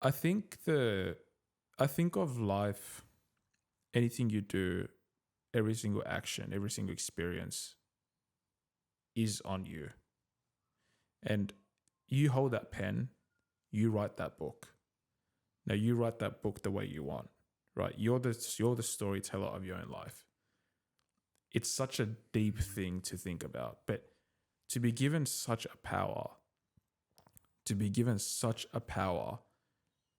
I think I think of life, anything you do, every single action, every single experience is on you. And you hold that pen, you write that book. Now you write that book the way you want, right? You're the storyteller of your own life. It's such a deep thing to think about, but to be given such a power,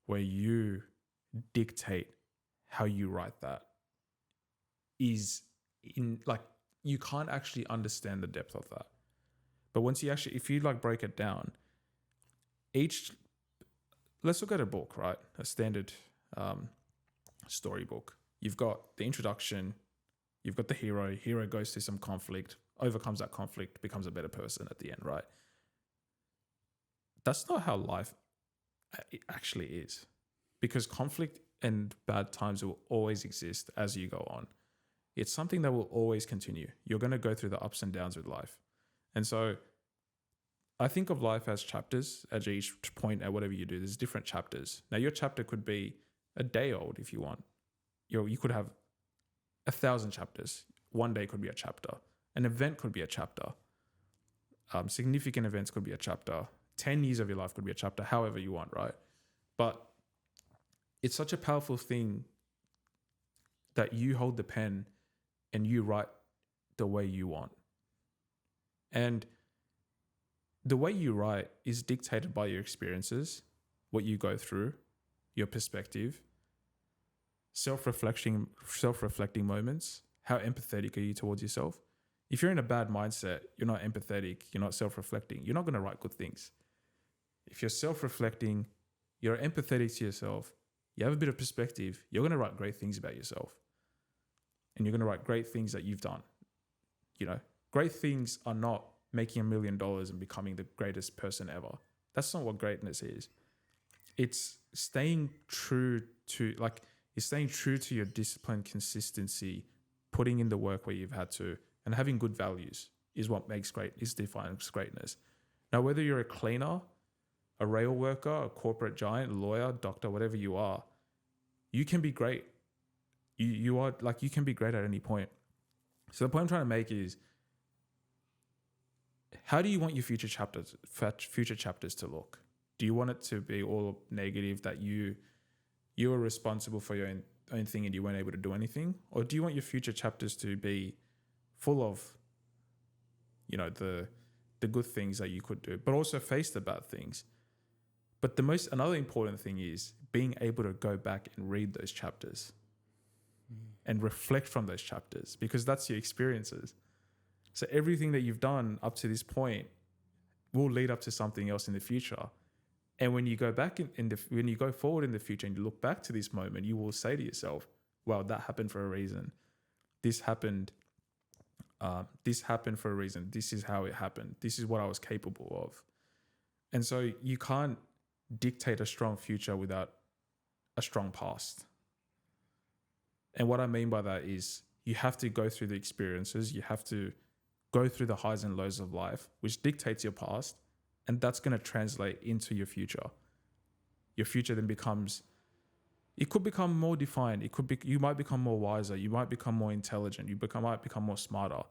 where you dictate how you write that is in like you can't actually understand the depth of that. But once you actually, if you like break it down, let's look at a book, right? A standard storybook. You've got the introduction, you've got the hero. Hero goes through some conflict, overcomes that conflict, becomes a better person at the end, right? That's not how life actually is, because conflict and bad times will always exist as you go on. It's something that will always continue. You're going to go through the ups and downs with life. And so I think of life as chapters. At each point, at whatever you do, there's different chapters. Now, your chapter could be a day old if you want. You could have 1,000 chapters. One day could be a chapter. An event could be a chapter. Significant events could be a chapter. 10 years of your life could be a chapter, however you want, right? But it's such a powerful thing that you hold the pen and you write the way you want. And the way you write is dictated by your experiences, what you go through, your perspective, self-reflecting moments. How empathetic are you towards yourself? If you're in a bad mindset, you're not empathetic, you're not self-reflecting, you're not going to write good things. If you're self-reflecting, you're empathetic to yourself, you have a bit of perspective, you're going to write great things about yourself. And you're going to write great things that you've done. Great things are not making $1 million and becoming the greatest person ever. That's not what greatness is. It's staying true to your discipline, consistency, putting in the work where you've had to, and having good values is what defines greatness. Now, whether you're a cleaner, a rail worker, a corporate giant, a lawyer, doctor, whatever you are, you can be great. You can be great at any point. So the point I'm trying to make is, how do you want your future chapters to look? Do you want it to be all negative, that you are responsible for your own thing and you weren't able to do anything? Or do you want your future chapters to be full of, the good things that you could do, but also face the bad things? But another important thing is being able to go back and read those chapters and reflect from those chapters, because that's your experiences. So everything that you've done up to this point will lead up to something else in the future. And when you go back when you go forward in the future and you look back to this moment, you will say to yourself, "Wow, that happened for a reason. This happened for a reason. This is how it happened. This is what I was capable of." And so you can't dictate a strong future without a strong past. And what I mean by that is you have to go through the experiences, you have to go through the highs and lows of life, which dictates your past, and that's going to translate into your future. Your future then it could become more defined. You might become more wiser, you might become more intelligent, might become more smarter.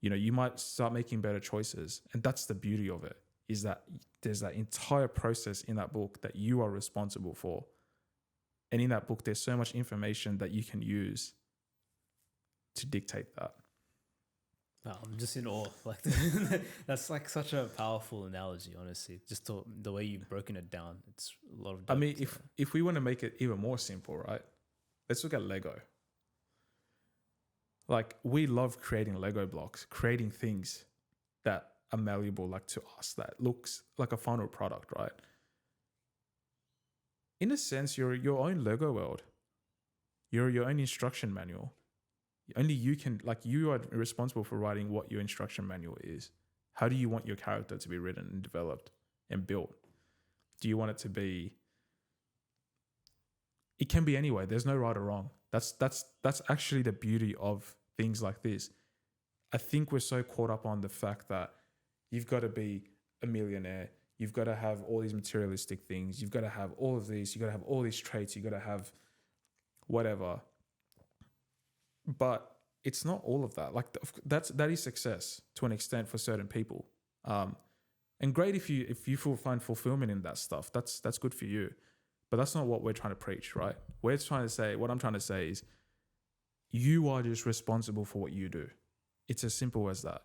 You might start making better choices. And that's the beauty of it, is that there's that entire process in that book that you are responsible for. And in that book, there's so much information that you can use to dictate that. Wow, I'm just in awe. That's like such a powerful analogy, honestly. Just the way you've broken it down. It's a lot of depth. I mean, if we want to make it even more simple, right? Let's look at Lego. We love creating Lego blocks, creating things that are malleable, to us, that looks like a final product, right? In a sense, you're your own Lego world. You're your own instruction manual. Only you can, you are responsible for writing what your instruction manual is. How do you want your character to be written and developed and built? Do you want it to be? It can be anyway. There's no right or wrong. That's actually the beauty of things like this. I think we're so caught up on the fact that you've got to be a millionaire, You've got to have all these materialistic things. You've got to have all of these. You've got to have all these traits. You've got to have whatever. But it's not all of that. Like that is success to an extent for certain people. And great if you find fulfillment in that stuff. That's good for you. But that's not what we're trying to preach, right? What I'm trying to say is you are just responsible for what you do. It's as simple as that.